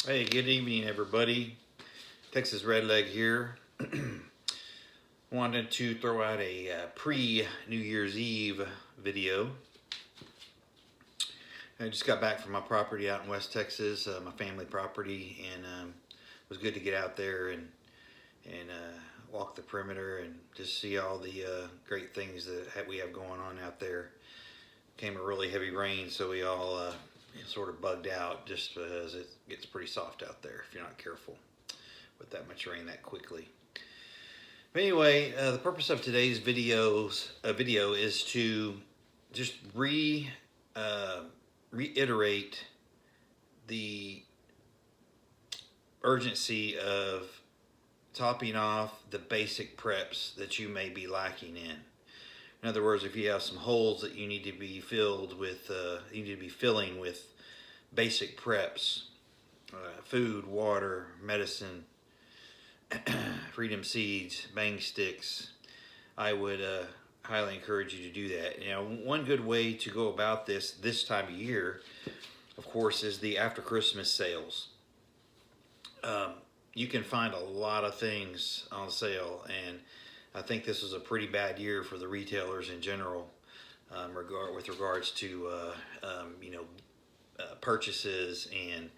Hey, good evening, everybody. Texas Redleg here. Wanted to throw out a pre-New Year's Eve video. I just got back from my property out in West Texas, my family property, and it was good to get out there and walk the perimeter and just see all the great things that we have going on out there. Came a really heavy rain, so we all sort of bugged out just because it gets pretty soft out there if you're not careful with that much rain that quickly. But anyway, the purpose of today's video is to just reiterate the urgency of topping off the basic preps that you may be lacking in. In other words, if you have some holes that you need to be filled with, you need to be filling with basic preps, food, water, medicine, freedom seeds, bang sticks, I would highly encourage you to do that. You know, one good way to go about this time of year, of course, is the after Christmas sales. You can find a lot of things on sale, and I think this is a pretty bad year for the retailers in general, with regards to purchases and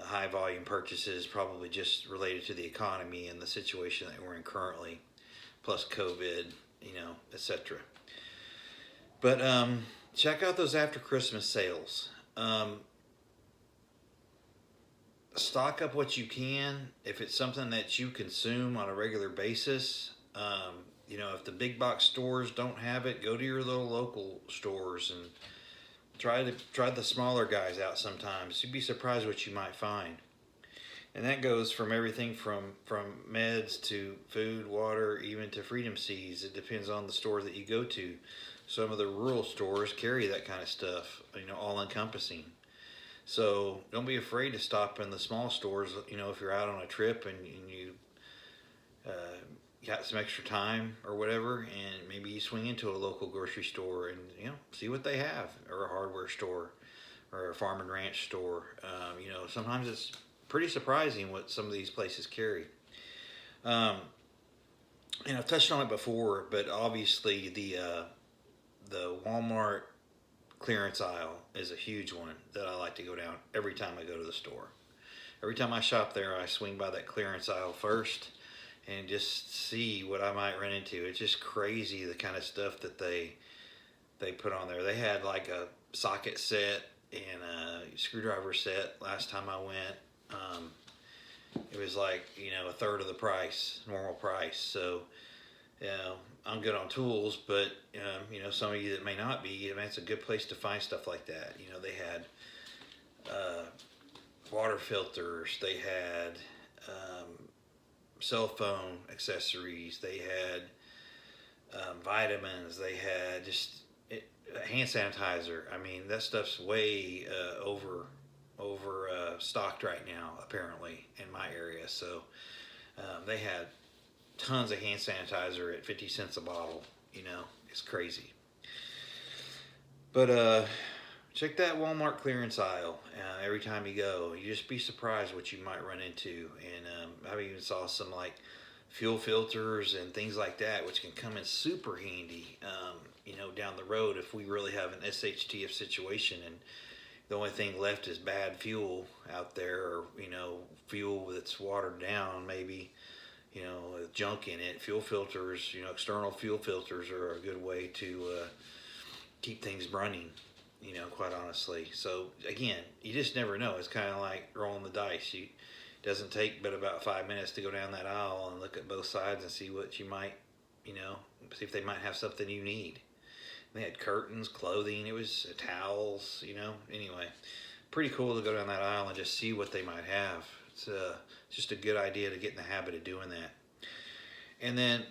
high volume purchases, probably just related to the economy and the situation that we're in currently, plus COVID, etc. But check out those after Christmas sales. Stock up what you can. If it's something that you consume on a regular basis, if the big box stores don't have it, go to your little local stores and try the smaller guys out sometimes. You'd be surprised what you might find. And that goes from everything from meds to food, water, even to freedom seeds. It depends on the store that you go to. Some of the rural stores carry that kind of stuff, all encompassing. So don't be afraid to stop in the small stores, if you're out on a trip and you got some extra time or whatever, and maybe you swing into a local grocery store and see what they have, or a hardware store or a farm and ranch store. Sometimes it's pretty surprising what some of these places carry. I've touched on it before, but obviously the Walmart clearance aisle is a huge one that I like to go down every time I go to the store. Every time I shop there, I swing by that clearance aisle first and just see what I might run into. It's just crazy the kind of stuff that they put on there. They had like a socket set and a screwdriver set last time I went. It was like, a third of the price, normal price. So, I'm good on tools, but, some of you that may not be, it's a good place to find stuff like that. They had water filters, they had cell phone accessories, they had vitamins, they had hand sanitizer. That stuff's way over stocked right now, apparently, in my area. So they had tons of hand sanitizer at 50 cents a bottle. It's crazy. But check that Walmart clearance aisle every time you go. You just be surprised what you might run into. And I even saw some like fuel filters and things like that, which can come in super handy, down the road if we really have an SHTF situation and the only thing left is bad fuel out there, or fuel that's watered down, maybe with junk in it. Fuel filters, external fuel filters are a good way to keep things running, quite honestly. So again, you just never know. It's kind of like rolling the dice. It doesn't take but about 5 minutes to go down that aisle and look at both sides and see what you might, see if they might have something you need. They had curtains, clothing, it was towels, Anyway, pretty cool to go down that aisle and just see what they might have. It's just a good idea to get in the habit of doing that. And then,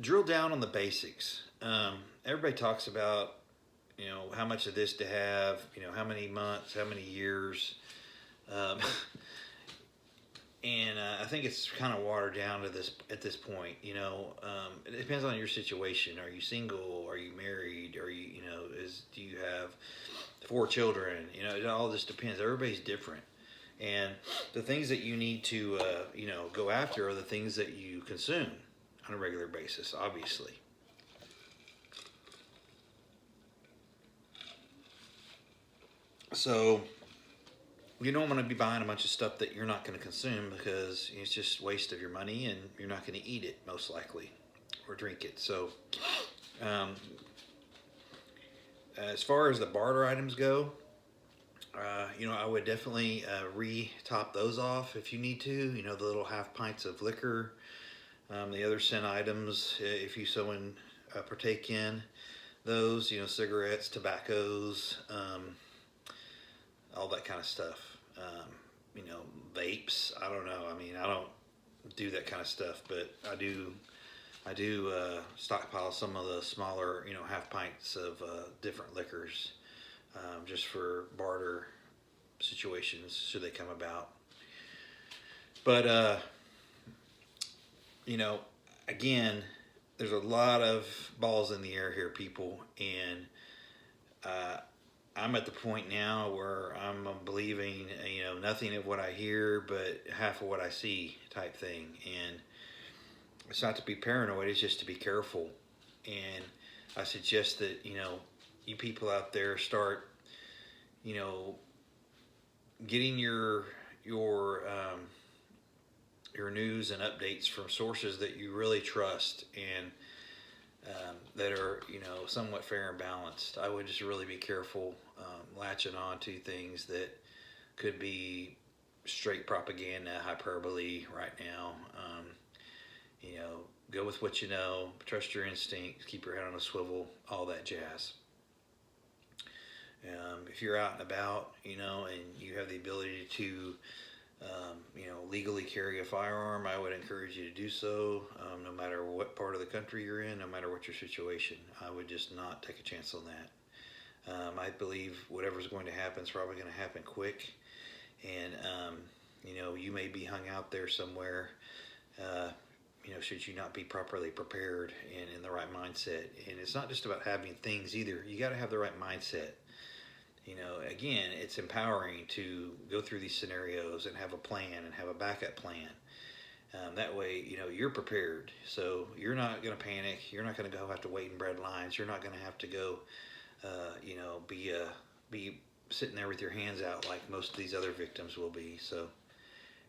drill down on the basics. Everybody talks about, how much of this to have, how many months, how many years. And I think it's kind of watered down to this at this point. It depends on your situation. Are you single? Are you married? Are you, do you have 4 children? It all just depends. Everybody's different. And the things that you need to, go after are the things that you consume on a regular basis, obviously. So you don't want to be buying a bunch of stuff that you're not going to consume, because it's just waste of your money and you're not going to eat it most likely or drink it. So um, as far as the barter items go, I would definitely re-top those off if you need to. The little half pints of liquor, the other cent items, if you so partake in those, cigarettes, tobaccos, all that kind of stuff. Vapes. I don't know. I mean, I don't do that kind of stuff, but I do. Stockpile some of the smaller, half pints of different liquors, just for barter situations should they come about. But again, there's a lot of balls in the air here, people, and I'm at the point now where I'm believing, nothing of what I hear, but half of what I see, type thing. And it's not to be paranoid; it's just to be careful. And I suggest that you people out there start, getting your news and updates from sources that you really trust, and that are somewhat fair and balanced. I would just really be careful latching on to things that could be straight propaganda, hyperbole right now. Go with what you know, trust your instincts, keep your head on a swivel, all that jazz. If you're out and about, and you have the ability to legally carry a firearm, I would encourage you to do so, no matter what part of the country you're in, no matter what your situation. I would just not take a chance on that. I believe whatever's going to happen is probably going to happen quick, and you may be hung out there somewhere, should you not be properly prepared and in the right mindset. And it's not just about having things either. You got to have the right mindset. Again, it's empowering to go through these scenarios and have a plan and have a backup plan. That way, you're prepared. So you're not going to panic. You're not going to go have to wait in bread lines. You're not going to have to go, be sitting there with your hands out like most of these other victims will be. So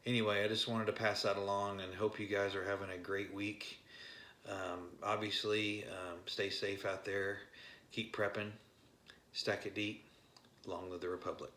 anyway, I just wanted to pass that along and hope you guys are having a great week. Obviously, stay safe out there. Keep prepping. Stack it deep. Long live the Republic.